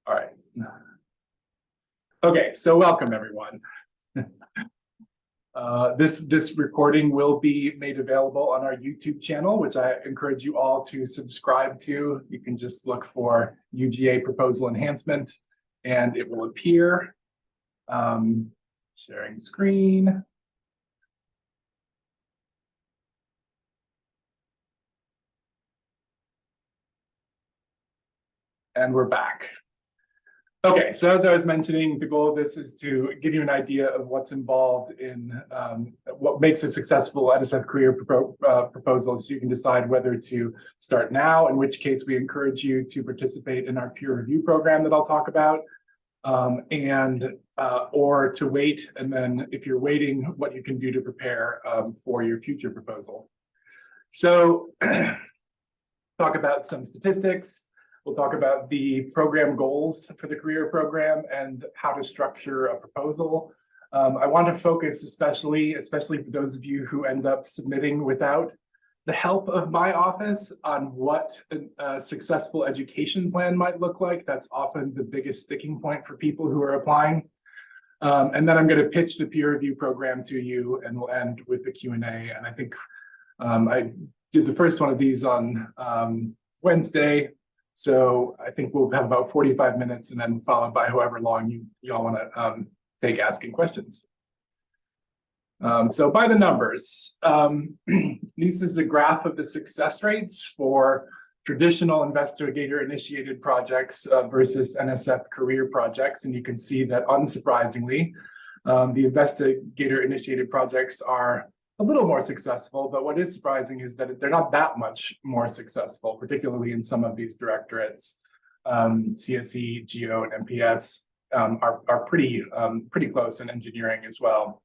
All right. Okay, so welcome everyone. This recording will be made available on our YouTube channel, which I encourage you all to subscribe to. You can just look for UGA Proposal Enhancement and it will appear. Sharing screen. And we're back. Okay, so as I was mentioning, the goal of this is to give you an idea of what's involved in what makes a successful NSF career proposal, so you can decide whether to start now, in which case we encourage you to participate in our peer review program that I'll talk about, or to wait, and then if you're waiting, what you can do to prepare for your future proposal. So talk about some statistics. We'll talk about the program goals for the career program and how to structure a proposal. I want to focus especially for those of you who end up submitting without the help of my office on what a successful education plan might look like. That's often the biggest sticking point for people who are applying. And then I'm going to pitch the peer review program to you, and we'll end with the Q&A. And I think I did the first one of these on Wednesday. So I think we'll have about 45 minutes and then followed by however long y'all want to take asking questions. So by the numbers, this is a graph of the success rates for traditional investigator-initiated projects versus NSF career projects. And you can see that, unsurprisingly, the investigator-initiated projects are a little more successful, but what is surprising is that they're not that much more successful, particularly in some of these directorates. CSE, GEO, and MPS are pretty close in engineering as well.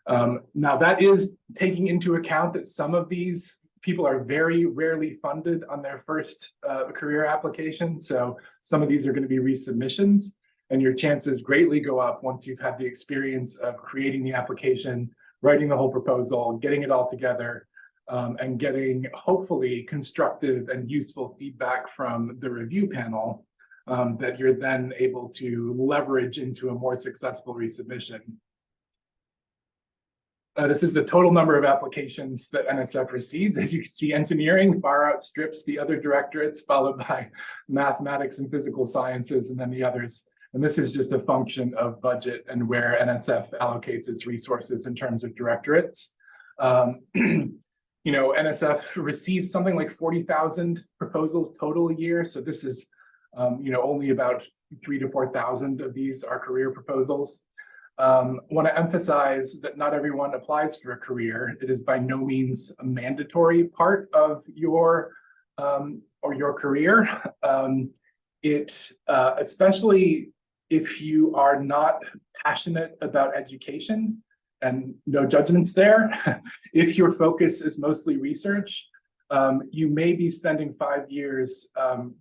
Now that is taking into account that some of these people are very rarely funded on their first career application. So some of these are going to be resubmissions, and your chances greatly go up once you've had the experience of creating the application, writing the whole proposal, getting it all together, and getting hopefully constructive and useful feedback from the review panel that you're then able to leverage into a more successful resubmission. This is the total number of applications that NSF receives. As you can see, engineering far outstrips the other directorates, followed by mathematics and physical sciences, and then the others. And this is just a function of budget and where NSF allocates its resources in terms of directorates. NSF receives something like 40,000 proposals total a year. So this is, only about 3,000 to 4,000 of these are career proposals. Want to emphasize that not everyone applies for a career. It is by no means a mandatory part of your career. Especially if you are not passionate about education, and no judgments there, if your focus is mostly research, you may be spending 5 years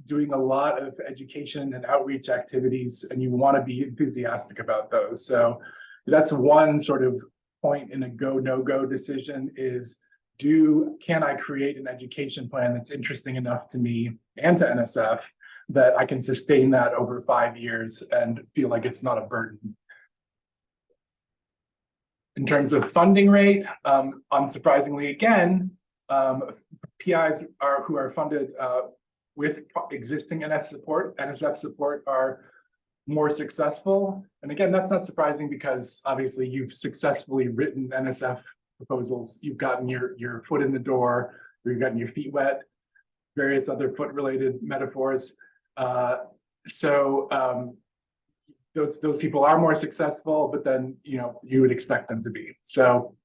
doing a lot of education and outreach activities, and you want to be enthusiastic about those. So that's one sort of point in a go, no-go decision is, can I create an education plan that's interesting enough to me and to NSF that I can sustain that over 5 years and feel like it's not a burden. In terms of funding rate, unsurprisingly again, PIs who are funded with existing NSF support are more successful. And again, that's not surprising because obviously you've successfully written NSF proposals. You've gotten your foot in the door, or you've gotten your feet wet, various other foot-related metaphors. Those people are more successful, but then you would expect them to be. So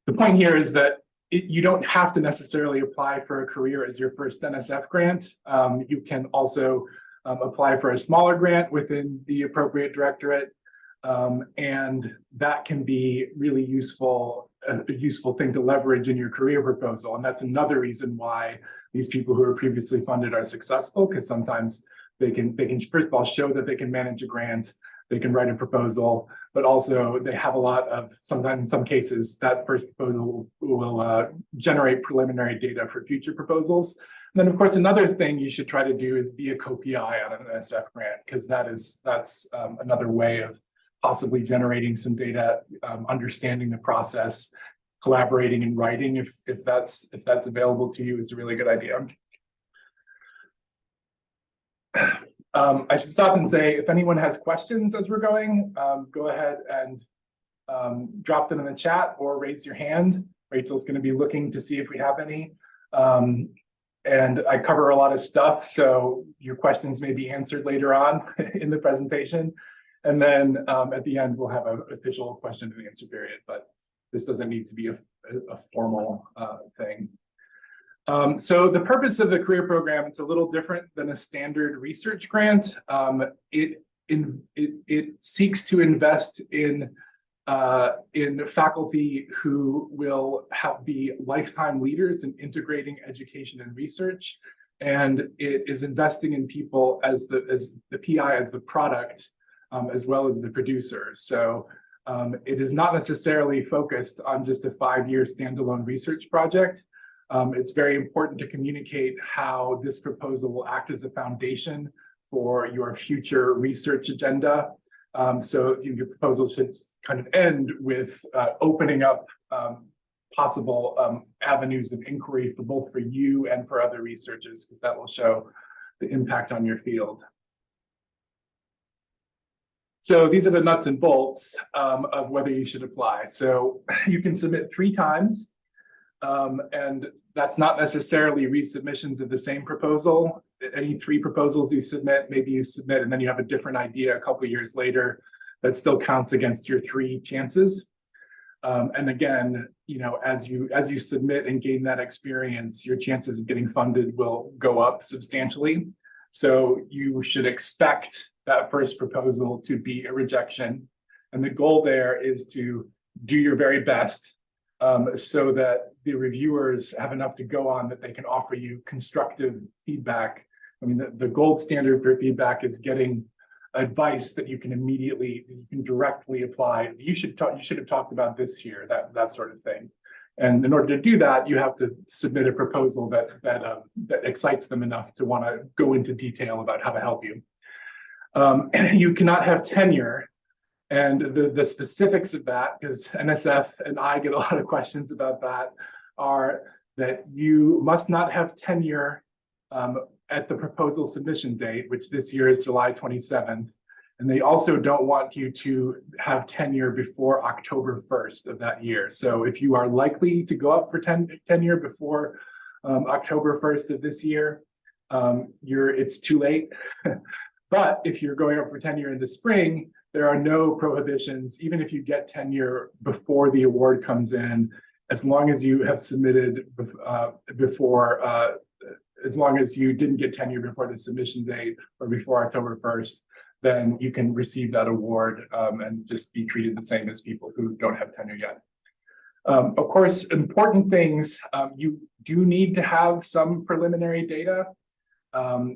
the point here is that you don't have to necessarily apply for a career as your first NSF grant. You can also apply for a smaller grant within the appropriate directorate, and that can be really useful, a useful thing to leverage in your career proposal. And that's another reason why these people who are previously funded are successful, because sometimes they can first of all show that they can manage a grant, they can write a proposal, but also they have a lot of, sometimes in some cases, that first proposal will generate preliminary data for future proposals. then, of course, another thing you should try to do is be a co-PI on an NSF grant, because that's another way of possibly generating some data, understanding the process, collaborating and writing, if that's available to you, is a really good idea. I should stop and say, if anyone has questions as we're going, go ahead and drop them in the chat or raise your hand. Rachel's going to be looking to see if we have any. And I cover a lot of stuff, so your questions may be answered later on in the presentation. And then at the end, we'll have an official question and answer period, but this doesn't need to be a formal thing. So the purpose of the career program, it's a little different than a standard research grant. It seeks to invest in faculty who will be lifetime leaders in integrating education and research, and it is investing in people as the PI, as the product, as well as the producer. So it is not necessarily focused on just a 5-year standalone research project. It's very important to communicate how this proposal will act as a foundation for your future research agenda. So your proposal should kind of end with opening up possible avenues of inquiry for both for you and for other researchers, because that will show the impact on your field. So these are the nuts and bolts of whether you should apply. So you can submit 3 times, and that's not necessarily resubmissions of the same proposal. Any 3 proposals you submit, maybe you submit and then you have a different idea a couple of years later, that still counts against your 3 chances. And again, you know, as you submit and gain that experience, your chances of getting funded will go up substantially. So you should expect that first proposal to be a rejection. And the goal there is to do your very best so that the reviewers have enough to go on that they can offer you constructive feedback. I mean, the gold standard for feedback is getting advice that you can directly apply. You should have talked about this here, that sort of thing. And in order to do that, you have to submit a proposal that excites them enough to want to go into detail about how to help you. You cannot have tenure. And the specifics of that, because NSF and I get a lot of questions about that, are that you must not have tenure at the proposal submission date, which this year is July 27th. And they also don't want you to have tenure before October 1st of that year. So if you are likely to go up for tenure before October 1st of this year, it's too late. But if you're going up for tenure in the spring, there are no prohibitions, even if you get tenure before the award comes in, as long as you have submitted as long as you didn't get tenure before the submission date or before October 1st, then you can receive that award and just be treated the same as people who don't have tenure yet. Of course, important things, you do need to have some preliminary data.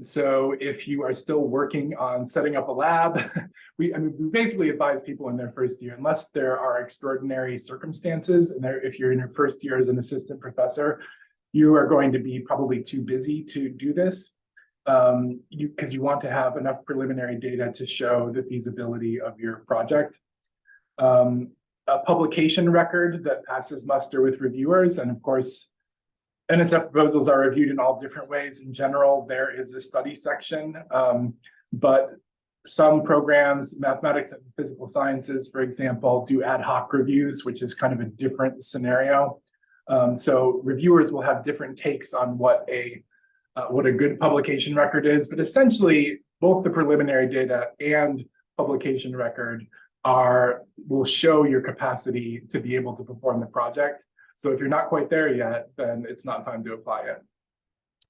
So if you are still working on setting up a lab, we basically advise people in their first year, unless there are extraordinary circumstances, and if you're in your first year as an assistant professor, you are going to be probably too busy to do this, because you want to have enough preliminary data to show the feasibility of your project. A publication record that passes muster with reviewers, and of course, NSF proposals are reviewed in all different ways. In general, there is a study section, but some programs, mathematics and physical sciences, for example, do ad hoc reviews, which is kind of a different scenario. So reviewers will have different takes on what a good publication record is, but essentially both the preliminary data and publication record will show your capacity to be able to perform the project. So if you're not quite there yet, then it's not time to apply yet.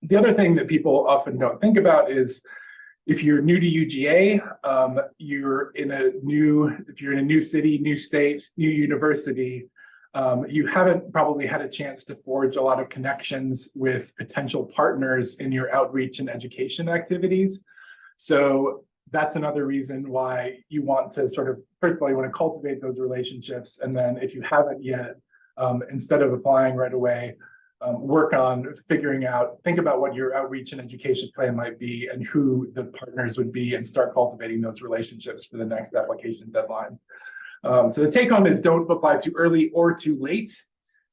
The other thing that people often don't think about is if you're new to UGA, if you're in a new city, new state, new university, you haven't probably had a chance to forge a lot of connections with potential partners in your outreach and education activities. So that's another reason why you want to first of all, you want to cultivate those relationships. And then if you haven't yet, instead of applying right away, work on think about what your outreach and education plan might be and who the partners would be, and start cultivating those relationships for the next application deadline. So the take home is, don't apply too early or too late.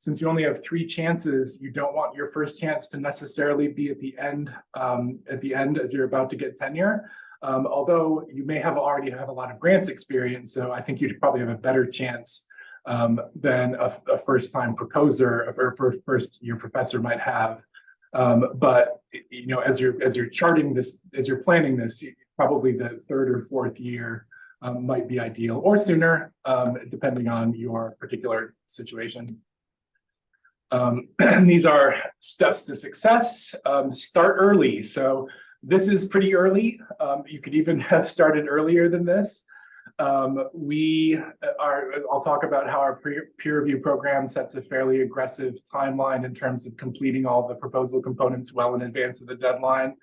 Since you only have 3 chances, you don't want your first chance to necessarily be at the end as you're about to get tenure. Although you may already have a lot of grants experience, so I think you'd probably have a better chance than a first-time proposer or first-year professor might have. But as you're charting this, as you're planning this, probably the 3rd or 4th year might be ideal, or sooner, depending on your particular situation. And these are steps to success. Start early. So this is pretty early. You could even have started earlier than this. I'll talk about how our peer review program sets a fairly aggressive timeline in terms of completing all the proposal components well in advance of the deadline.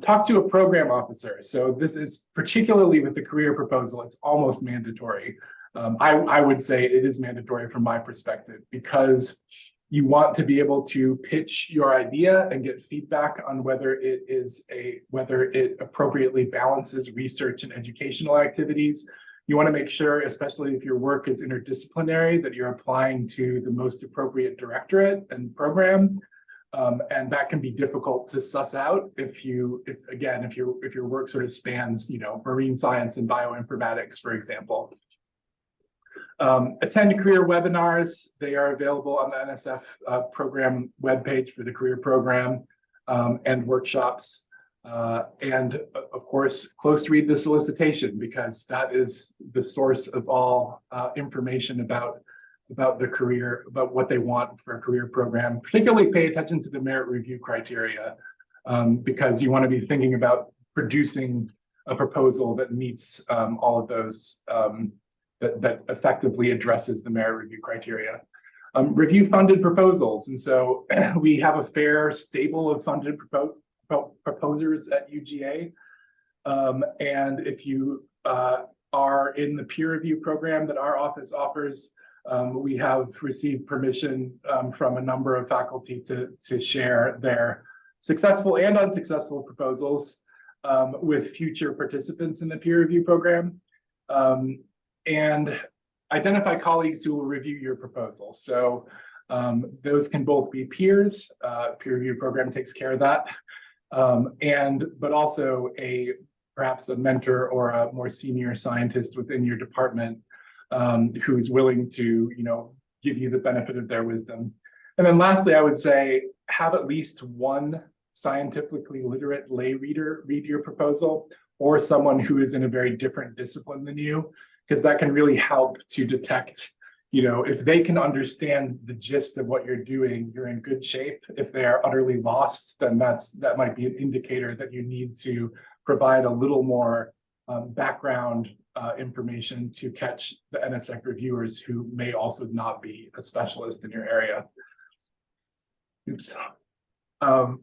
Talk to a program officer. So this is particularly with the career proposal, it's almost mandatory. I would say it is mandatory from my perspective, because you want to be able to pitch your idea and get feedback on whether it appropriately balances research and educational activities. You want to make sure, especially if your work is interdisciplinary, that you're applying to the most appropriate directorate and program. And that can be difficult to suss out if your work sort of spans, marine science and bioinformatics, for example. Attend career webinars. They are available on the NSF program webpage for the career program, and workshops. And of course, close read the solicitation, because that is the source of all information about the career, about what they want for a career program. Particularly pay attention to the merit review criteria, because you want to be thinking about producing a proposal that meets all of those, that effectively addresses the merit review criteria. Review funded proposals. And so we have a fair stable of funded proposers at UGA. And if you are in the peer review program that our office offers, we have received permission from a number of faculty to share their successful and unsuccessful proposals with future participants in the peer review program. And identify colleagues who will review your proposal. So those can both be peers. Peer review program takes care of that. But also perhaps a mentor or a more senior scientist within your department who is willing to, give you the benefit of their wisdom. And then lastly, I would say, have at least one scientifically literate lay reader read your proposal, or someone who is in a very different discipline than you, because that can really help to detect, if they can understand the gist of what you're doing, you're in good shape. If they are utterly lost, then that might be an indicator that you need to provide a little more background information to catch the NSF reviewers who may also not be a specialist in your area. Oops.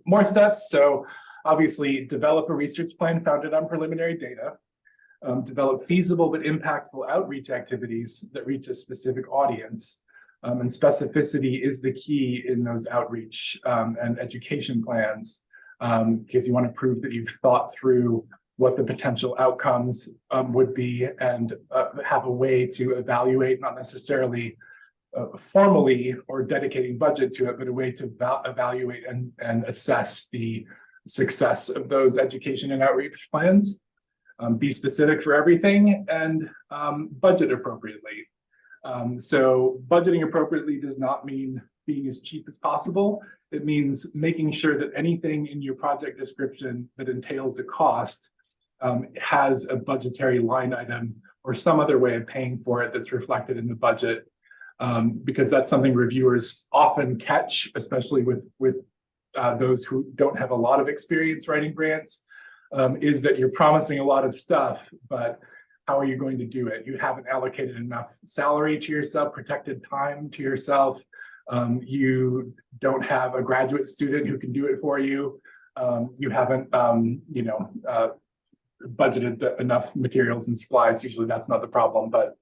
More steps. So obviously, develop a research plan founded on preliminary data. Develop feasible but impactful outreach activities that reach a specific audience. And specificity is the key in those outreach and education plans, because you want to prove that you've thought through what the potential outcomes would be, and have a way to evaluate, not necessarily formally or dedicating budget to it, but a way to evaluate and assess the success of those education and outreach plans. Be specific for everything, and budget appropriately. So budgeting appropriately does not mean being as cheap as possible. It means making sure that anything in your project description that entails a cost has a budgetary line item or some other way of paying for it that's reflected in the budget, because that's something reviewers often catch, especially with those who don't have a lot of experience writing grants. Is that you're promising a lot of stuff, but how are you going to do it? You haven't allocated enough salary to yourself, protected time to yourself. You don't have a graduate student who can do it for you. You haven't, budgeted enough materials and supplies. Usually that's not the problem, but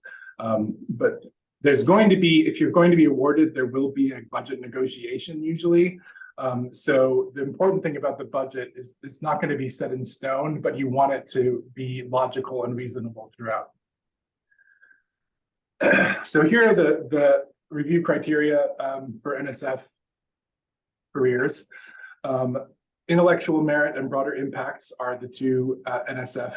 There's going to be, if you're going to be awarded, there will be a budget negotiation usually. So the important thing about the budget is it's not going to be set in stone, but you want it to be logical and reasonable throughout. So here are the review criteria for NSF careers. Intellectual merit and broader impacts are the two NSF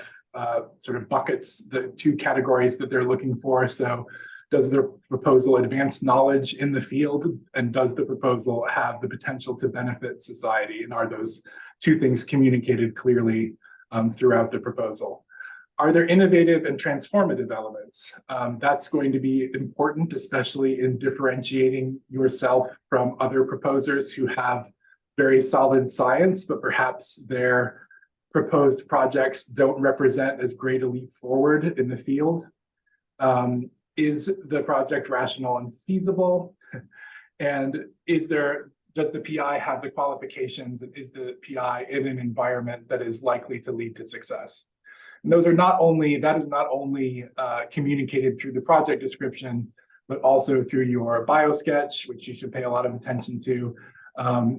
sort of buckets, the two categories that they're looking for. So does the proposal advance knowledge in the field, and does the proposal have the potential to benefit society? And are those two things communicated clearly throughout the proposal? Are there innovative and transformative elements? That's going to be important, especially in differentiating yourself from other proposers who have very solid science, but perhaps their proposed projects don't represent as great a leap forward in the field. Is the project rational and feasible? And does the PI have the qualifications, and is the PI in an environment that is likely to lead to success? And that is not only communicated through the project description, but also through your biosketch, which you should pay a lot of attention to,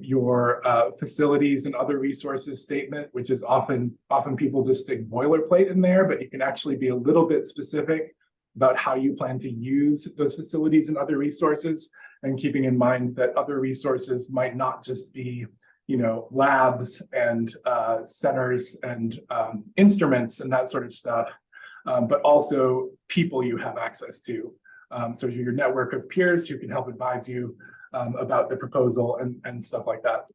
your facilities and other resources statement, which is often people just stick boilerplate in there, but you can actually be a little bit specific about how you plan to use those facilities and other resources, and keeping in mind that other resources might not just be, labs and centers and instruments and that sort of stuff, but also people you have access to. So your network of peers who can help advise you about the proposal and stuff like that.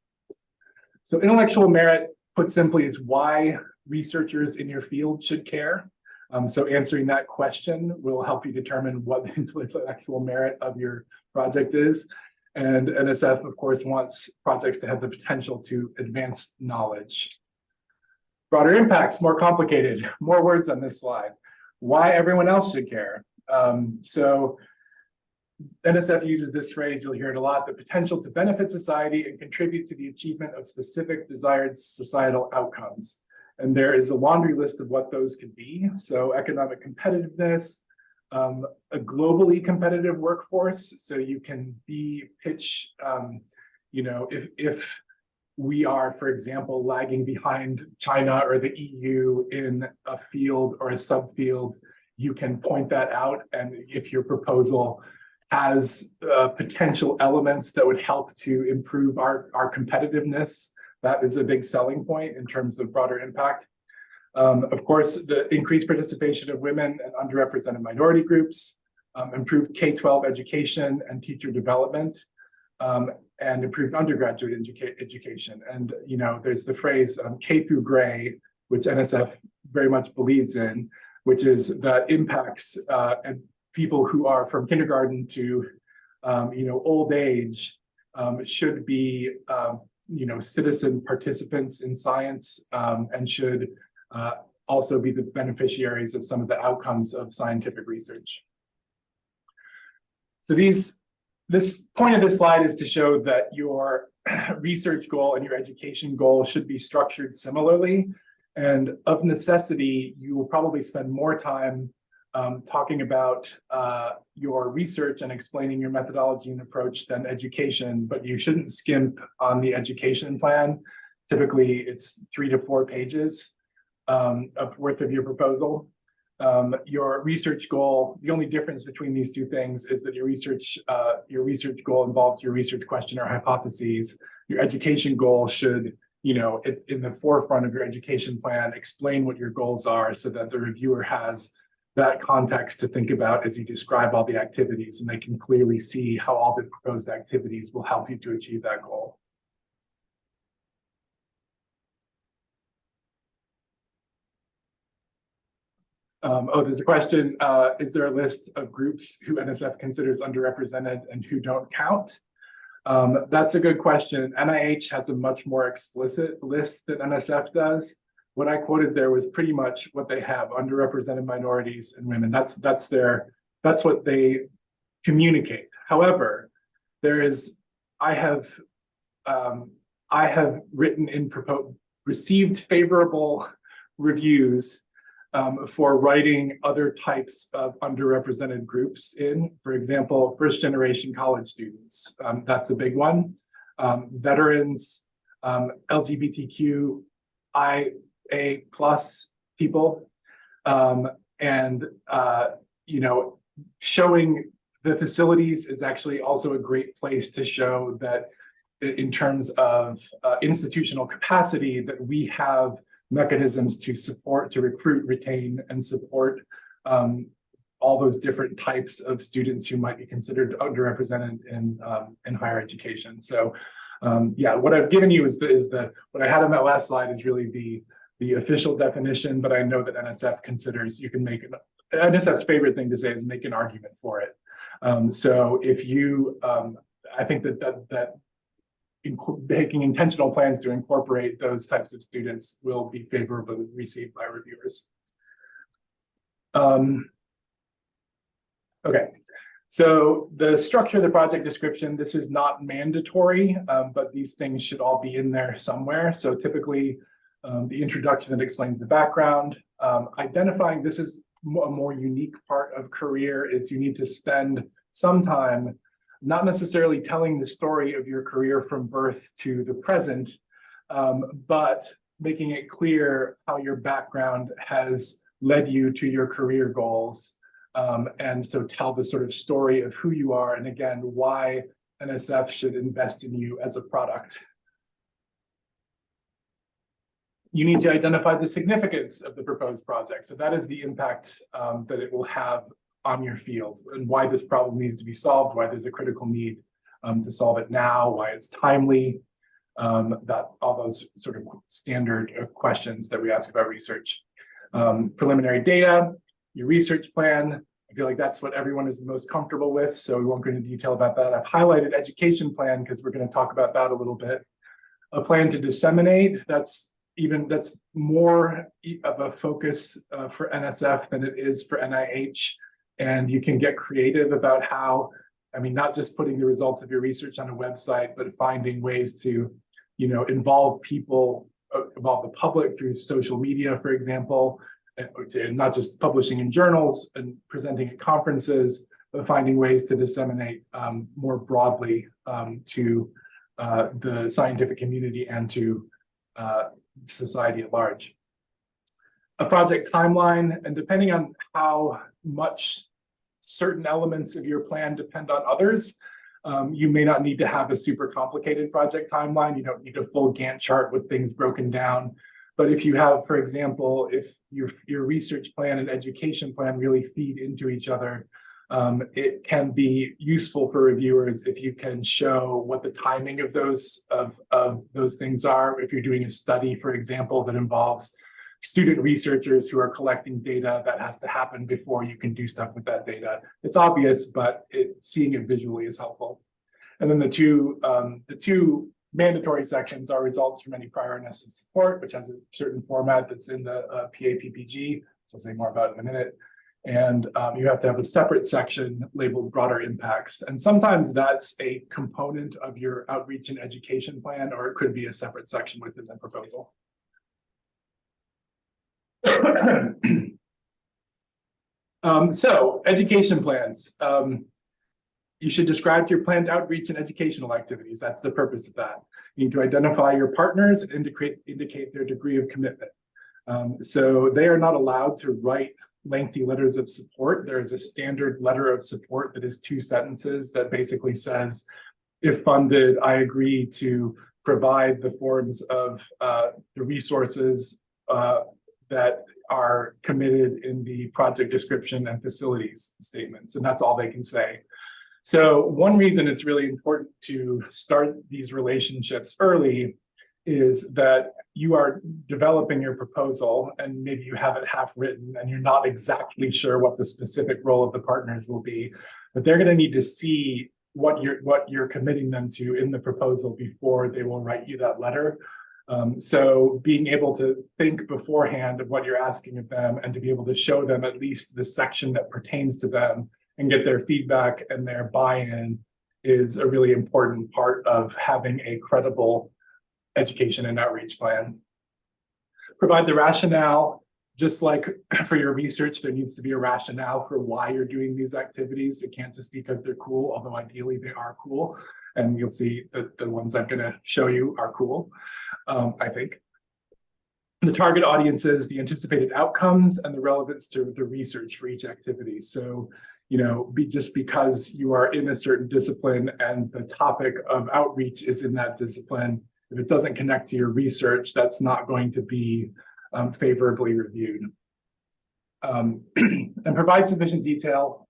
So intellectual merit, put simply, is why researchers in your field should care. So answering that question will help you determine what the intellectual merit of your project is. And NSF, of course, wants projects to have the potential to advance knowledge. Broader impacts, more complicated, more words on this slide. Why everyone else should care. So NSF uses this phrase, you'll hear it a lot: the potential to benefit society and contribute to the achievement of specific desired societal outcomes. And there is a laundry list of what those could be. So economic competitiveness, a globally competitive workforce. So you can pitch, if we are, for example, lagging behind China or the EU in a field or a subfield, you can point that out. And if your proposal has potential elements that would help to improve our competitiveness, that is a big selling point in terms of broader impact. Of course, the increased participation of women and underrepresented minority groups, improved K-12 education and teacher development, and improved undergraduate education. And there's the phrase K through gray, which NSF very much believes in, which is that impacts and people who are from kindergarten to old age should be citizen participants in science, and should also be the beneficiaries of some of the outcomes of scientific research. So this point of this slide is to show that your research goal and your education goal should be structured similarly. And of necessity, you will probably spend more time talking about your research and explaining your methodology and approach than education, but you shouldn't skimp on the education plan. Typically, it's 3 to 4 pages worth of your proposal. Your research goal, the only difference between these two things is that your research goal involves your research question or hypotheses. Your education goal should, in the forefront of your education plan, explain what your goals are so that the reviewer has that context to think about as you describe all the activities, and they can clearly see how all the proposed activities will help you to achieve that goal. There's a question, is there a list of groups who NSF considers underrepresented and who don't count? That's a good question. NIH has a much more explicit list than NSF does. What I quoted there was pretty much what they have: underrepresented minorities and women. That's what they communicate. However, I have written in received favorable reviews for writing other types of underrepresented groups in, for example, first-generation college students. That's a big one. Veterans, LGBTQIA+ people, and showing the facilities is actually also a great place to show that in terms of institutional capacity, that we have mechanisms to support, to recruit, retain, and support all those different types of students who might be considered underrepresented in higher education. So yeah, what I've given you is what I had on that last slide is really the official definition, but I know that NSF considers you can make NSF's favorite thing to say is make an argument for it. So if you, I think that making intentional plans to incorporate those types of students will be favorably received by reviewers. Okay, so the structure of the project description, this is not mandatory, but these things should all be in there somewhere. So typically, the introduction that explains the background, identifying this is a more unique part of career is you need to spend some time not necessarily telling the story of your career from birth to the present, but making it clear how your background has led you to your career goals. And so tell the sort of story of who you are, and again, why NSF should invest in you as a product. You need to identify the significance of the proposed project. So that is the impact that it will have on your field, and why this problem needs to be solved, why there's a critical need to solve it now, why it's timely, that all those sort of standard questions that we ask about research. Preliminary data, your research plan. I feel like that's what everyone is most comfortable with, so we won't go into detail about that. I've highlighted education plan because we're going to talk about that a little bit. A plan to disseminate, that's more of a focus for NSF than it is for NIH. And you can get creative about how, I mean, not just putting the results of your research on a website, but finding ways to, involve people, involve the public through social media, for example, and not just publishing in journals and presenting at conferences, but finding ways to disseminate more broadly to the scientific community and to society at large. A project timeline, and depending on how much certain elements of your plan depend on others, you may not need to have a super complicated project timeline. You don't need a full Gantt chart with things broken down. But if you have, for example, if your research plan and education plan really feed into each other, it can be useful for reviewers if you can show what the timing of those things are. If you're doing a study, for example, that involves student researchers who are collecting data, that has to happen before you can do stuff with that data. It's obvious, but seeing it visually is helpful. And then the two mandatory sections are results from any prior NSF support, which has a certain format that's in the PAPPG, which I'll say more about in a minute. And you have to have a separate section labeled broader impacts. And sometimes that's a component of your outreach and education plan, or it could be a separate section within the proposal. So education plans. You should describe your planned outreach and educational activities. That's the purpose of that. You need to identify your partners and indicate their degree of commitment. So they are not allowed to write lengthy letters of support. There is a standard letter of support that is 2 sentences that basically says, if funded, I agree to provide the forms of the resources that are committed in the project description and facilities statements, and that's all they can say. So one reason it's really important to start these relationships early is that you are developing your proposal and maybe you have it half written and you're not exactly sure what the specific role of the partners will be, but they're going to need to see what you're committing them to in the proposal before they will write you that letter. So being able to think beforehand of what you're asking of them and to be able to show them at least the section that pertains to them and get their feedback and their buy-in is a really important part of having a credible education and outreach plan. Provide the rationale, Just like for your research, there needs to be a rationale for why you're doing these activities. It can't just be because they're cool, although ideally they are cool. And you'll see that the ones I'm going to show you are cool, I think. The target audiences, the anticipated outcomes, and the relevance to the research for each activity. So, just because you are in a certain discipline and the topic of outreach is in that discipline, if it doesn't connect to your research, that's not going to be favorably reviewed. And provide sufficient detail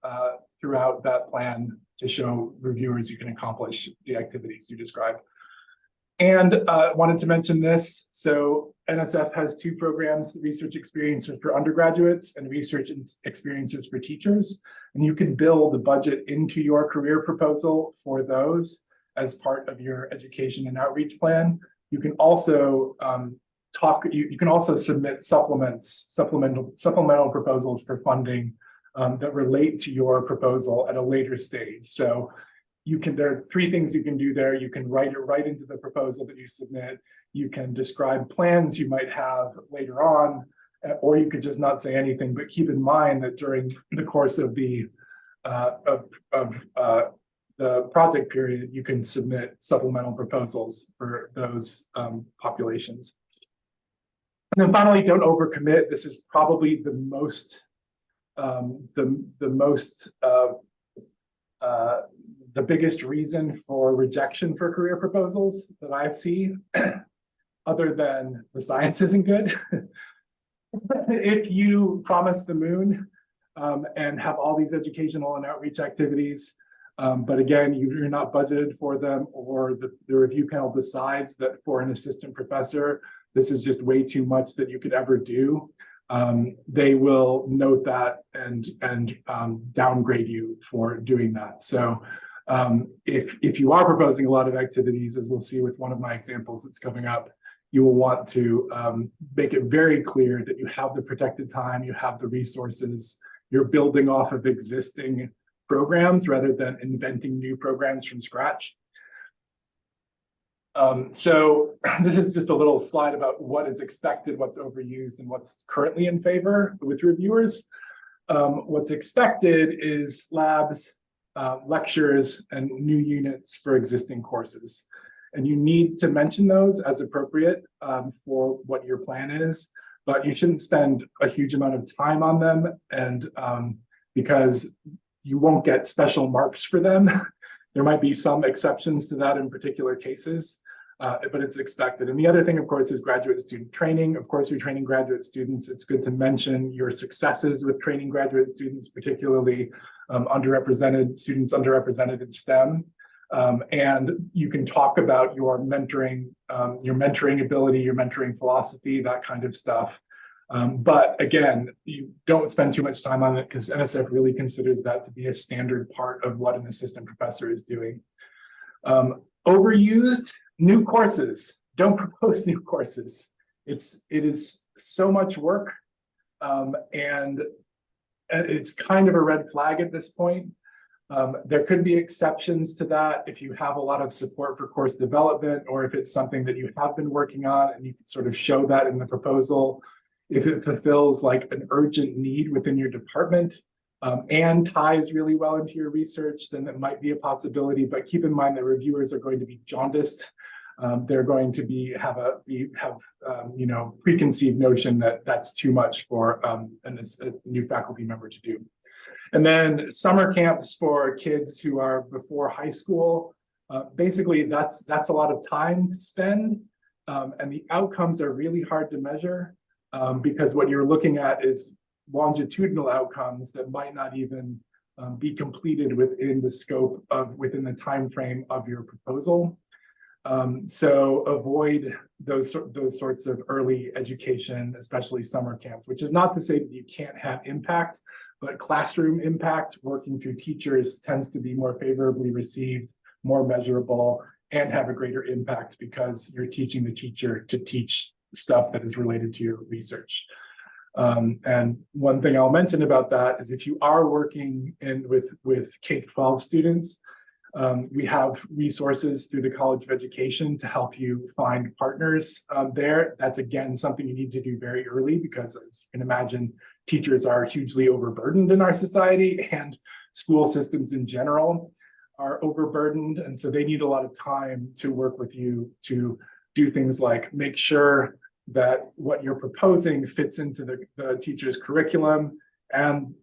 throughout that plan to show reviewers you can accomplish the activities you described. And wanted to mention this. So NSF has 2 programs, research experiences for undergraduates and research experiences for teachers. And you can build a budget into your career proposal for those as part of your education and outreach plan. You can also you can also submit supplemental proposals for funding that relate to your proposal at a later stage. So there are 3 things you can do there. You can write it right into the proposal that you submit. You can describe plans you might have later on, or you could just not say anything, but keep in mind that during the course of the project period, you can submit supplemental proposals for those populations. And then finally, don't overcommit. This is probably the biggest reason for rejection for career proposals that I've seen, other than the science isn't good. If you promise the moon and have all these educational and outreach activities, but again, you're not budgeted for them, or the review panel decides that for an assistant professor, this is just way too much that you could ever do, they will note that and downgrade you for doing that. So if you are proposing a lot of activities, as we'll see with one of my examples that's coming up, you will want to make it very clear that you have the protected time, you have the resources, you're building off of existing programs rather than inventing new programs from scratch. So this is just a little slide about what is expected, what's overused, and what's currently in favor with reviewers. What's expected is labs, lectures, and new units for existing courses. And you need to mention those as appropriate for what your plan is, but you shouldn't spend a huge amount of time on them, and because you won't get special marks for them. There might be some exceptions to that in particular cases, but it's expected. And the other thing, of course, is graduate student training. Of course, you're training graduate students. It's good to mention your successes with training graduate students, particularly underrepresented students, underrepresented in STEM. And you can talk about your mentoring ability, your mentoring philosophy, that kind of stuff. But again, you don't spend too much time on it because NSF really considers that to be a standard part of what an assistant professor is doing. Overused, new courses. Don't propose new courses. It is so much work, and it's kind of a red flag at this point. There could be exceptions to that if you have a lot of support for course development, or if it's something that you have been working on and you can sort of show that in the proposal. If it fulfills like an urgent need within your department and ties really well into your research, then it might be a possibility. But keep in mind that reviewers are going to be jaundiced. They're going to have preconceived notion that that's too much for a new faculty member to do. And then summer camps for kids who are before high school. Basically, that's a lot of time to spend, and the outcomes are really hard to measure. Because what you're looking at is longitudinal outcomes that might not even be completed within the time frame of your proposal. So avoid those sorts of early education, especially summer camps, which is not to say that you can't have impact, but classroom impact working through teachers tends to be more favorably received, more measurable, and have a greater impact because you're teaching the teacher to teach stuff that is related to your research. And one thing I'll mention about that is if you are working with K-12 students, We have resources through the College of Education to help you find partners there. That's, again, something you need to do very early because, as you can imagine, teachers are hugely overburdened in our society, and school systems in general are overburdened. And so they need a lot of time to work with you to do things like make sure that what you're proposing fits into the teacher's curriculum, and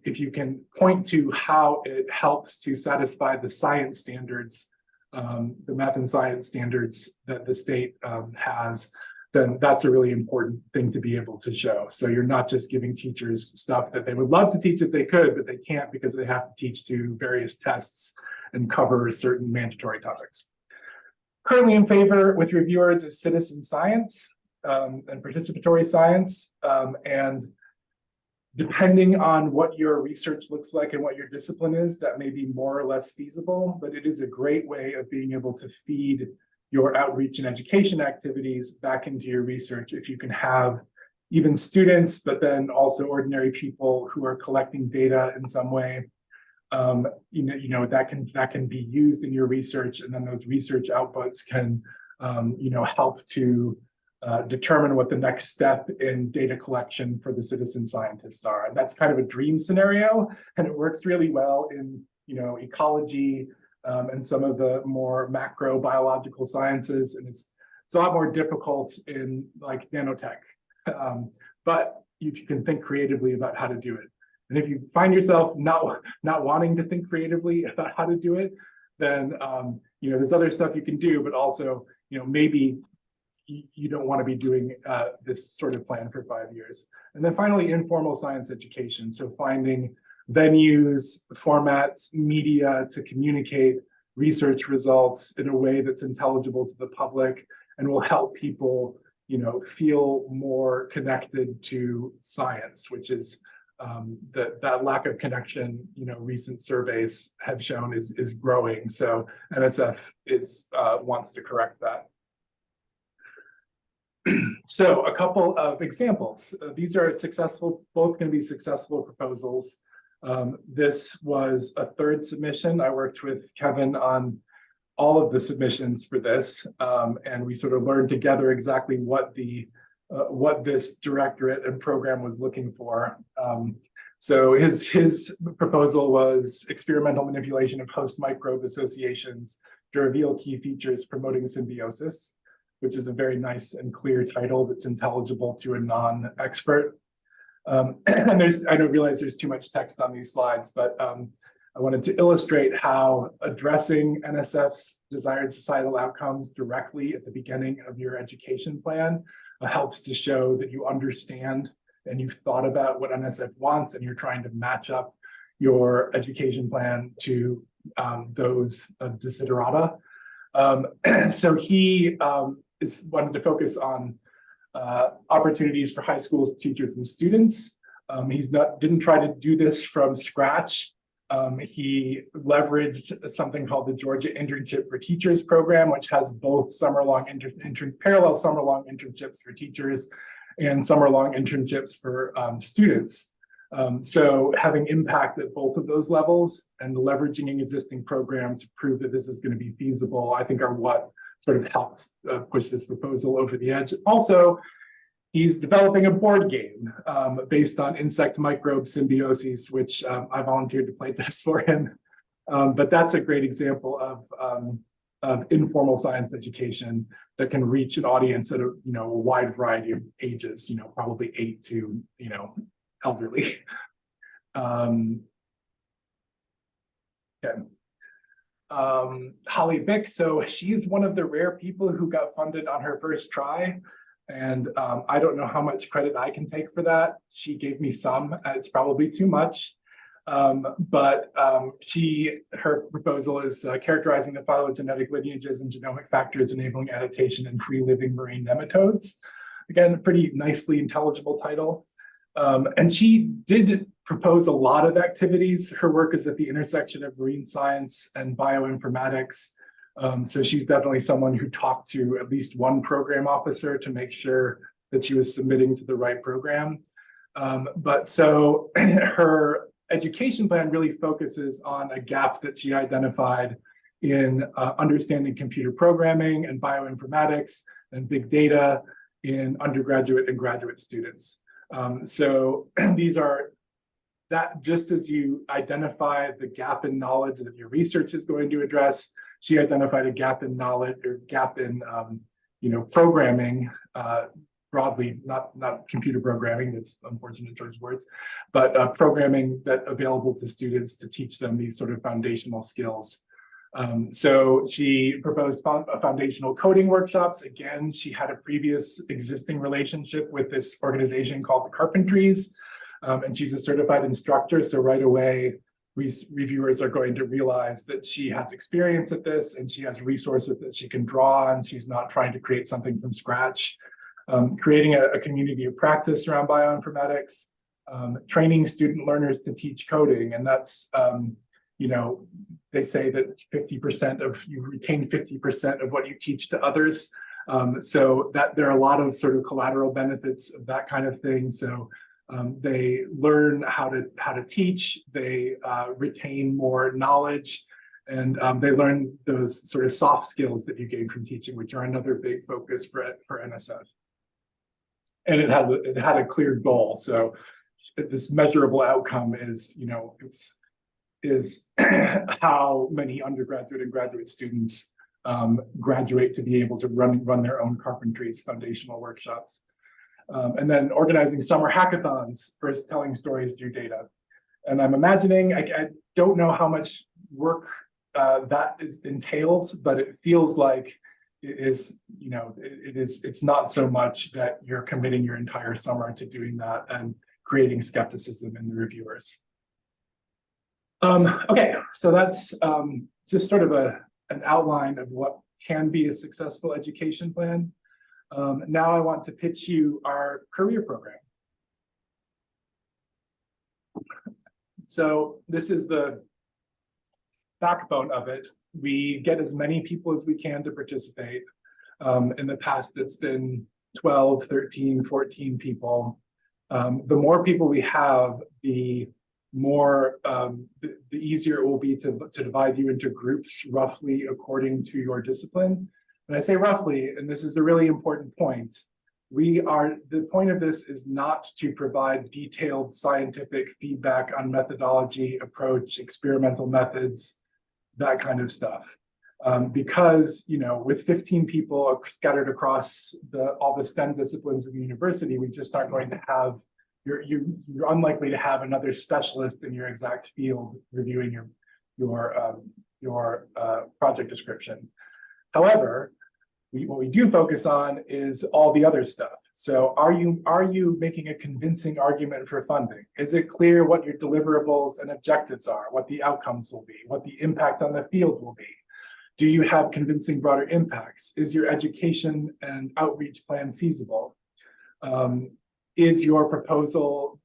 if you can point to how it helps to satisfy the science standards, the math and science standards that the state has, then that's a really important thing to be able to show. So you're not just giving teachers stuff that they would love to teach if they could, but they can't because they have to teach to various tests and cover certain mandatory topics. Currently in favor with reviewers is citizen science and participatory science. And depending on what your research looks like and what your discipline is, that may be more or less feasible, but it is a great way of being able to feed your outreach and education activities back into your research. If you can have even students, but then also ordinary people who are collecting data in some way, that can be used in your research, and then those research outputs can, help to determine what the next step in data collection for the citizen scientists are. And that's kind of a dream scenario, and it works really well in, ecology and some of the more macro biological sciences. And it's a lot more difficult in like nanotech, but if you can think creatively about how to do it. And if you find yourself not wanting to think creatively about how to do it, then there's other stuff you can do, but also maybe you don't want to be doing this sort of plan for 5 years. And then finally, informal science education. So finding venues, formats, media to communicate research results in a way that's intelligible to the public and will help people, feel more connected to science, which is that lack of connection, recent surveys have shown is growing. So NSF wants to correct that. So a couple of examples. These are both going to be successful proposals. This was a third submission. I worked with Kevin on all of the submissions for this, and we sort of learned together exactly what this directorate and program was looking for. So his proposal was experimental manipulation of host microbe associations to reveal key features promoting symbiosis, which is a very nice and clear title that's intelligible to a non-expert. And I don't realize there's too much text on these slides, but I wanted to illustrate how addressing NSF's desired societal outcomes directly at the beginning of your education plan helps to show that you understand and you've thought about what NSF wants, and you're trying to match up your education plan to those desiderata. So he wanted to focus on opportunities for high school teachers and students. Didn't try to do this from scratch. He leveraged something called the Georgia Internship for Teachers program, which has both parallel summer-long internships for teachers and summer-long internships for students. So having impact at both of those levels and leveraging an existing program to prove that this is going to be feasible, I think are what sort of helped push this proposal over the edge. Also, he's developing a board game based on insect microbe symbioses, which I volunteered to play this for him. But that's a great example of informal science education that can reach an audience at a wide variety of ages, probably 8 to elderly. Okay. Holly Bick, so she's one of the rare people who got funded on her first try. And I don't know how much credit I can take for that. She gave me some, it's probably too much. But her proposal is characterizing the phylogenetic lineages and genomic factors enabling adaptation in free-living marine nematodes. Again, a pretty nicely intelligible title. And she did propose a lot of activities. Her work is at the intersection of marine science and bioinformatics. So she's definitely someone who talked to at least one program officer to make sure that she was submitting to the right program. But so her education plan really focuses on a gap that she identified in understanding computer programming and bioinformatics and big data in undergraduate and graduate students. So these are that, just as you identify the gap in knowledge that your research is going to address, she identified a gap in knowledge or gap in programming broadly, not computer programming, that's unfortunate choice of words, but programming that available to students to teach them these sort of foundational skills. So she proposed foundational coding workshops. Again, she had a previous existing relationship with this organization called the Carpentries, and she's a certified instructor. So right away, reviewers are going to realize that she has experience at this and she has resources that she can draw on. She's not trying to create something from scratch. Creating a community of practice around bioinformatics, training student learners to teach coding. And that's, they say that 50% of you retain 50% of what you teach to others. So that there are a lot of sort of collateral benefits of that kind of thing. So they learn how to teach, they retain more knowledge, and they learn those sort of soft skills that you gain from teaching, which are another big focus for NSF. And it had a clear goal. So this measurable outcome is, is how many undergraduate and graduate students graduate to be able to run their own Carpentries foundational workshops. And then organizing summer hackathons for telling stories through data. And I'm imagining, I don't know how much work that entails, but it feels like it is, it's not so much that you're committing your entire summer to doing that and creating skepticism in the reviewers. Okay, so that's just sort of an outline of what can be a successful education plan. Now I want to pitch you our career program. So this is the backbone of it. We get as many people as we can to participate. In the past, it's been 12, 13, 14 people. The more people we have, the more, the easier it will be to divide you into groups roughly according to your discipline. And I say roughly, and this is a really important point, the point of this is not to provide detailed scientific feedback on methodology, approach, experimental methods, that kind of stuff. Because, with 15 people scattered across all the STEM disciplines of the university, we just aren't going to have, you're unlikely to have another specialist in your exact field reviewing your project description. However, what we do focus on is all the other stuff. So are you making a convincing argument for funding? Is it clear what your deliverables and objectives are, what the outcomes will be, what the impact on the field will be? Do you have convincing broader impacts? Is your education and outreach plan feasible? Does your proposal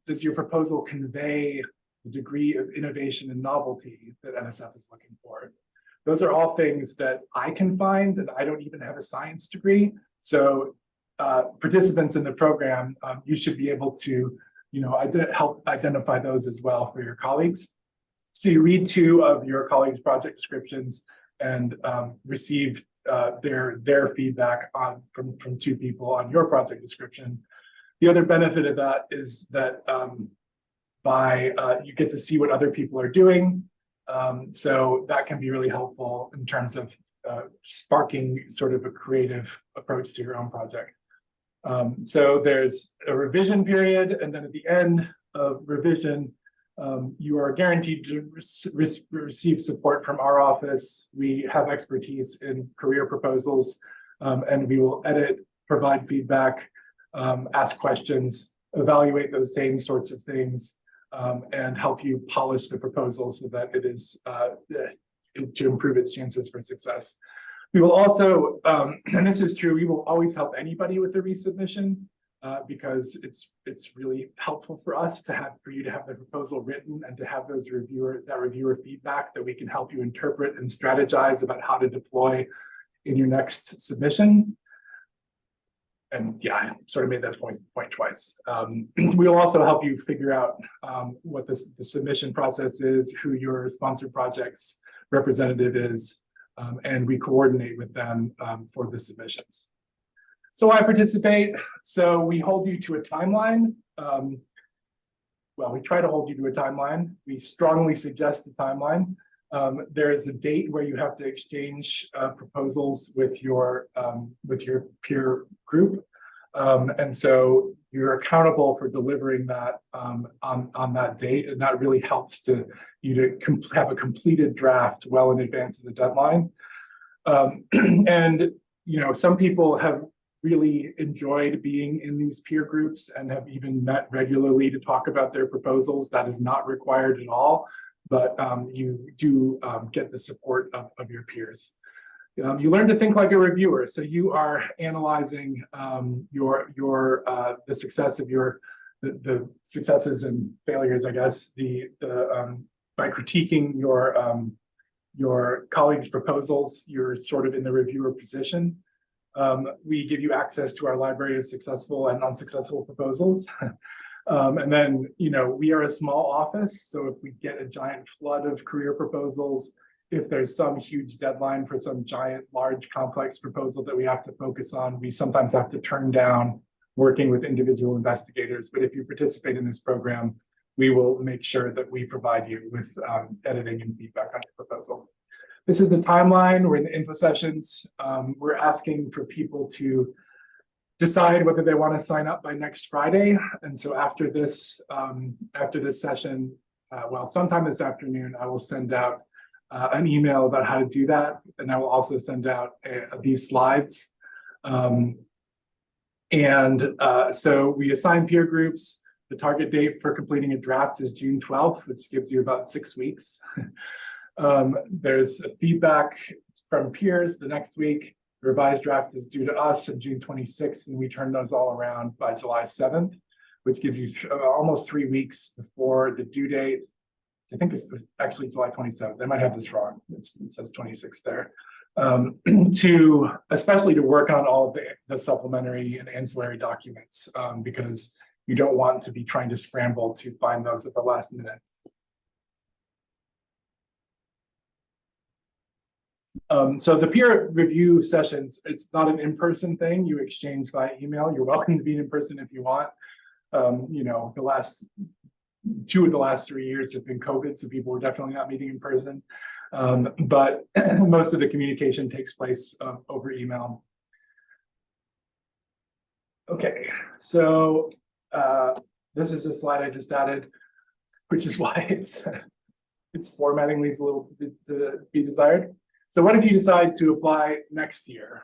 convey the degree of innovation and novelty that NSF is looking for? Those are all things that I can find, and I don't even have a science degree. So participants in the program, you should be able to, help identify those as well for your colleagues. So you read 2 of your colleagues' project descriptions and receive their feedback from 2 people on your project description. The other benefit of that is that you get to see what other people are doing. So that can be really helpful in terms of sparking sort of a creative approach to your own project. So there's a revision period, and then at the end of revision, you are guaranteed to receive support from our office. We have expertise in career proposals, and we will edit, provide feedback, ask questions, evaluate those same sorts of things, and help you polish the proposal so that it is to improve its chances for success. We will also, and this is true, we will always help anybody with the resubmission because it's really helpful for us for you to have the proposal written and to have that reviewer feedback that we can help you interpret and strategize about how to deploy in your next submission. And yeah, I sort of made that point twice. We'll also help you figure out what the submission process is, who your sponsored project's representative is, and we coordinate with them for the submissions. So why participate? So we hold you to a timeline. Well, we try to hold you to a timeline. We strongly suggest a timeline. There is a date where you have to exchange proposals with your peer group. And so you're accountable for delivering that on that date. And that really helps you to have a completed draft well in advance of the deadline. And, some people have really enjoyed being in these peer groups and have even met regularly to talk about their proposals. That is not required at all, but you do get the support of your peers. You learn to think like a reviewer, so you are analyzing the success of the successes and failures, I guess, by critiquing your colleagues' proposals. You're sort of in the reviewer position. We give you access to our library of successful and unsuccessful proposals. And then, we are a small office, so if we get a giant flood of career proposals, if there's some huge deadline for some giant, large, complex proposal that we have to focus on, we sometimes have to turn down working with individual investigators. But if you participate in this program, we will make sure that we provide you with editing and feedback on your proposal. This is the timeline. We're in the info sessions. We're asking for people to decide whether they want to sign up by next Friday. And so after this session, well, sometime this afternoon, I will send out an email about how to do that. And I will also send out these slides. So we assign peer groups. The target date for completing a draft is June 12th, which gives you about 6 weeks. There's feedback from peers the next week. The revised draft is due to us on June 26th, and we turn those all around by July 7th, which gives you almost 3 weeks before the due date. I think it's actually July 27th. I might have this wrong. It says 26th there. Especially to work on all of the supplementary and ancillary documents, because you don't want to be trying to scramble to find those at the last minute. So the peer review sessions, it's not an in-person thing. You exchange by email. You're welcome to be in person if you want. Two of the last 3 years have been COVID, so people were definitely not meeting in person. But most of the communication takes place over email. Okay, so this is a slide I just added, which is why its formatting leaves a little bit to be desired. So what if you decide to apply next year?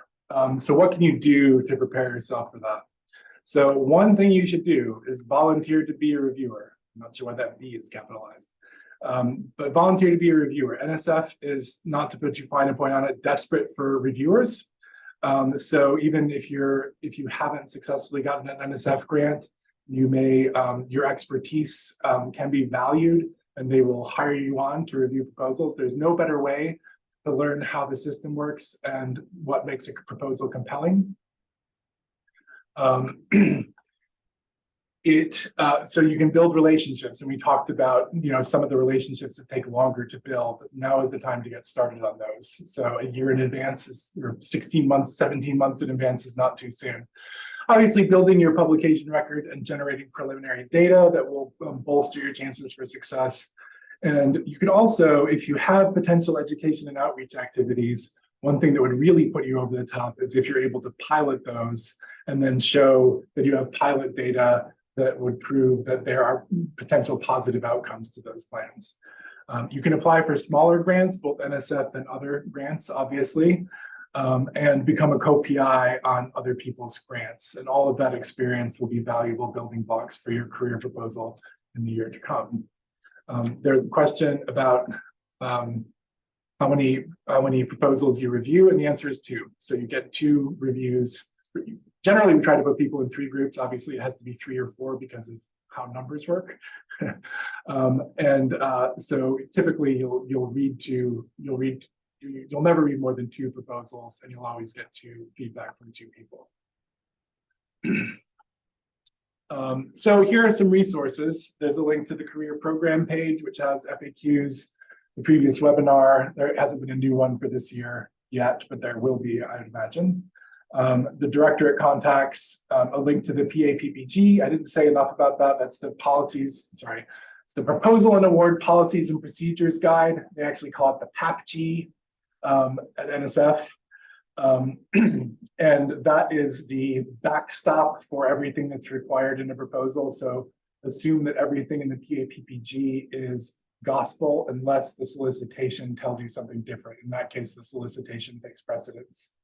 So what can you do to prepare yourself for that? So one thing you should do is volunteer to be a reviewer. I'm not sure why that B is capitalized. But volunteer to be a reviewer. NSF is, not to put you fine a point on it, desperate for reviewers. So even if you haven't successfully gotten an NSF grant, you may your expertise can be valued, and they will hire you on to review proposals. There's no better way to learn how the system works and what makes a proposal compelling. So you can build relationships, and we talked about some of the relationships that take longer to build. Now is the time to get started on those. So a year in advance or 16 months, 17 months in advance is not too soon. Obviously, building your publication record and generating preliminary data that will bolster your chances for success. And you can also, if you have potential education and outreach activities, one thing that would really put you over the top is if you're able to pilot those and then show that you have pilot data that would prove that there are potential positive outcomes to those plans. You can apply for smaller grants, both NSF and other grants, obviously, and become a co-PI on other people's grants. And all of that experience will be valuable building blocks for your career proposal in the year to come. There's a question about how many proposals you review, and the answer is 2. So you get 2 reviews. Generally, we try to put people in 3 groups. Obviously, it has to be 3 or 4 because of how numbers work. So typically, you'll never read more than 2 proposals, and you'll always get 2 feedback from 2 people. So here are some resources. There's a link to the career program page, which has FAQs, the previous webinar. There hasn't been a new one for this year yet, but there will be, I'd imagine. The directorate contacts, a link to the PAPPG. I didn't say enough about that. That's the policies, sorry. It's the Proposal and Award Policies and Procedures Guide. They actually call it the PAPG at NSF. And that is the backstop for everything that's required in a proposal. So assume that everything in the PAPPG is gospel unless the solicitation tells you something different. In that case, the solicitation takes precedence.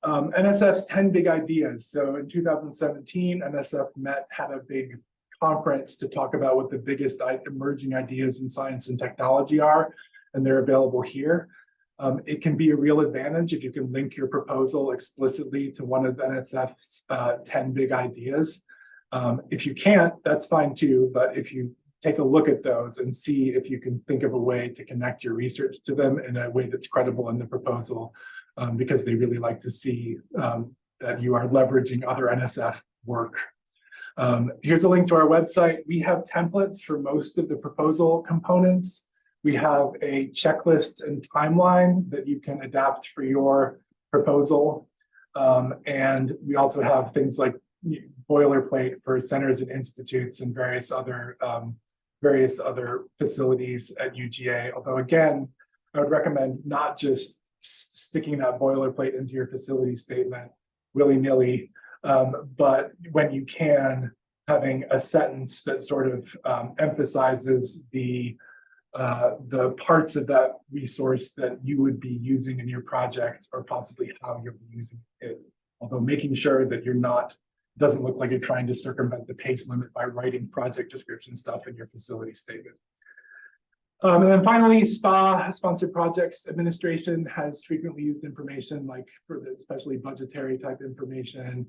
NSF's 10 big ideas. So in 2017, NSF had a big conference to talk about what the biggest emerging ideas in science and technology are, and they're available here. It can be a real advantage if you can link your proposal explicitly to one of NSF's 10 big ideas. If you can't, that's fine too, but if you take a look at those and see if you can think of a way to connect your research to them in a way that's credible in the proposal, because they really like to see that you are leveraging other NSF work. Here's a link to our website. We have templates for most of the proposal components. We have a checklist and timeline that you can adapt for your proposal. And we also have things like boilerplate for centers and institutes and various other facilities at UGA. Although again, I would recommend not just sticking that boilerplate into your facility statement willy-nilly, but when you can, having a sentence that sort of emphasizes the parts of that resource that you would be using in your project, or possibly how you'll be using it. Although making sure that you're not, doesn't look like you're trying to circumvent the page limit by writing project description stuff in your facility statement. And then finally, SPA, Sponsored Projects Administration, has frequently used information like for the especially budgetary type information,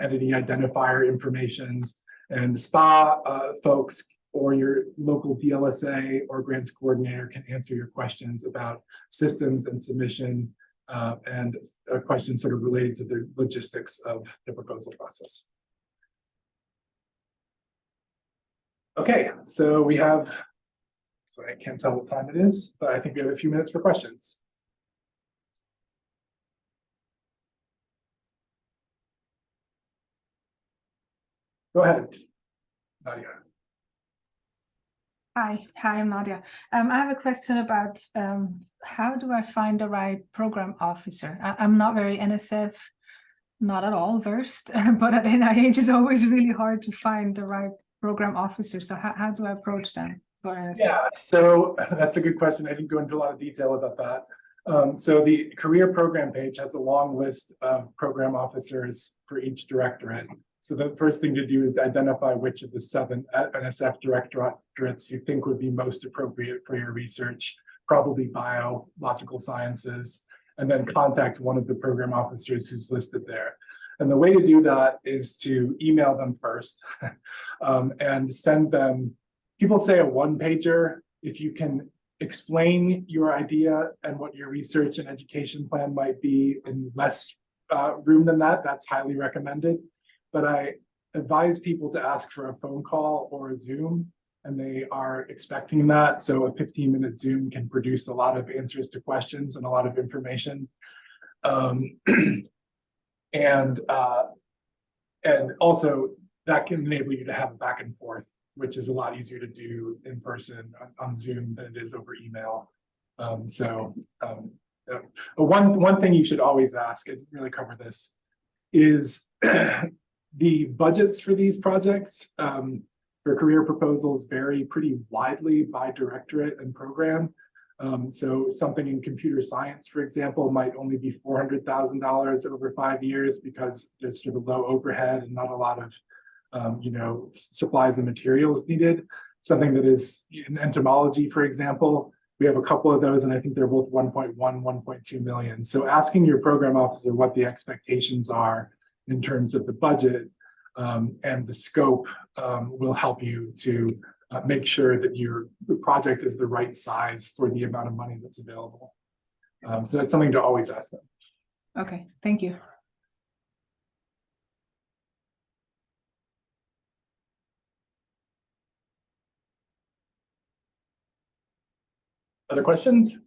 entity identifier informations, and SPA folks or your local DLSA or grants coordinator can answer your questions about systems and submission and questions sort of related to the logistics of the proposal process. Okay, so we have, so I can't tell what time it is, but I think we have a few minutes for questions. Go ahead, Nadia. Hi, I'm Nadia. I have a question about how do I find the right program officer? I'm not very NSF, not at all versed, but at NIH it's always really hard to find the right program officer. So how do I approach them for NSF? Yeah, so that's a good question. I didn't go into a lot of detail about that. So the career program page has a long list of program officers for each directorate. So the first thing to do is to identify which of the 7 NSF directorates you think would be most appropriate for your research, probably biological sciences, and then contact one of the program officers who's listed there. And the way to do that is to email them first and send them, people say a one-pager. If you can explain your idea and what your research and education plan might be in less room than that, that's highly recommended. But I advise people to ask for a phone call or a Zoom, and they are expecting that. So a 15-minute Zoom can produce a lot of answers to questions and a lot of information. And also that can enable you to have a back and forth, which is a lot easier to do in person on Zoom than it is over email. One thing you should always ask, and really cover this, is the budgets for these projects for career proposals vary pretty widely by directorate and program. So something in computer science, for example, might only be $400,000 over 5 years because there's sort of low overhead and not a lot of supplies and materials needed. Something that is in entomology, for example, we have a couple of those, and I think they're both 1.1, 1.2 million. So asking your program officer what the expectations are in terms of the budget and the scope will help you to make sure that your project is the right size for the amount of money that's available. So that's something to always ask them. Okay, thank you. Other questions?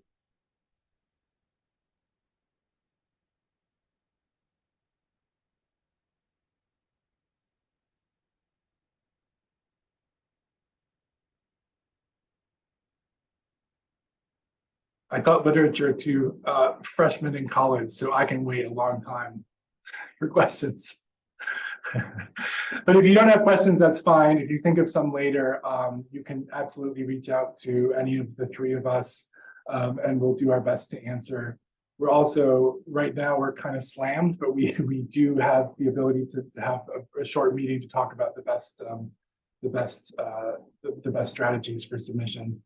I taught literature to freshmen in college, so I can wait a long time for questions. But if you don't have questions, that's fine. If you think of some later, you can absolutely reach out to any of the three of us, and we'll do our best to answer. We're also, right now, we're kind of slammed, but we do have the ability to have a short meeting to talk about the best strategies for submission.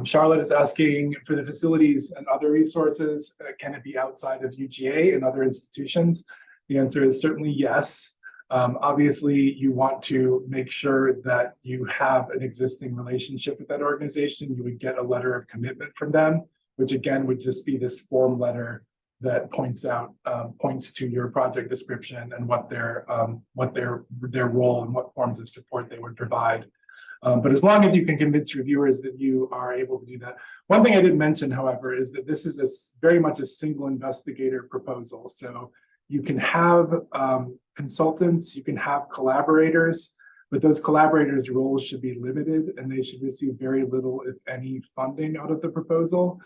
Charlotte is asking for the facilities and other resources. Can it be outside of UGA and other institutions? The answer is certainly yes. Obviously, you want to make sure that you have an existing relationship with that organization. You would get a letter of commitment from them, which again would just be this form letter that points to your project description and what their role and what forms of support they would provide. But as long as you can convince reviewers that you are able to do that. One thing I didn't mention, however, is that this is very much a single investigator proposal. So you can have consultants, you can have collaborators, but those collaborators' roles should be limited and they should receive very little, if any, funding out of the proposal.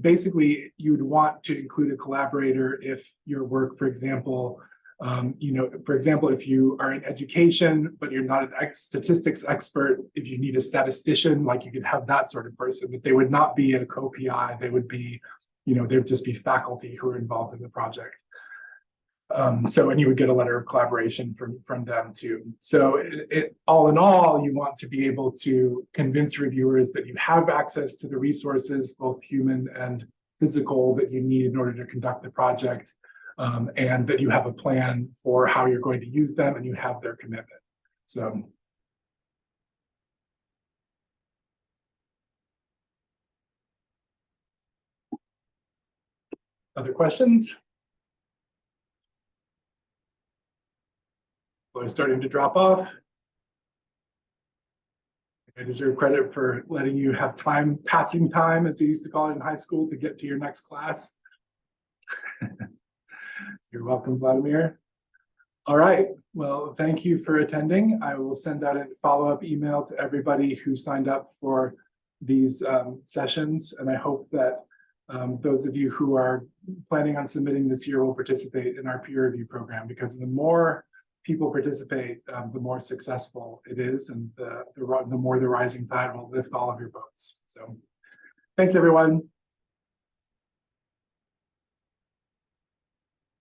Basically, you'd want to include a collaborator if your work, for example, if you are in education, but you're not an statistics expert, if you need a statistician, like you could have that sort of person, but they would not be a co-PI, they would be, they would just be faculty who are involved in the project. And you would get a letter of collaboration from them too. So all in all, you want to be able to convince reviewers that you have access to the resources, both human and physical, that you need in order to conduct the project, and that you have a plan for how you're going to use them and you have their commitment. So. Other questions? We're starting to drop off. I deserve credit for letting you have time, passing time, as they used to call it in high school, to get to your next class. You're welcome, Vladimir. All right, well, thank you for attending. I will send out a follow-up email to everybody who signed up for these sessions, and I hope that those of you who are planning on submitting this year will participate in our peer review program, because the more people participate, the more successful it is, and the more the rising tide will lift all of your boats. So thanks, everyone.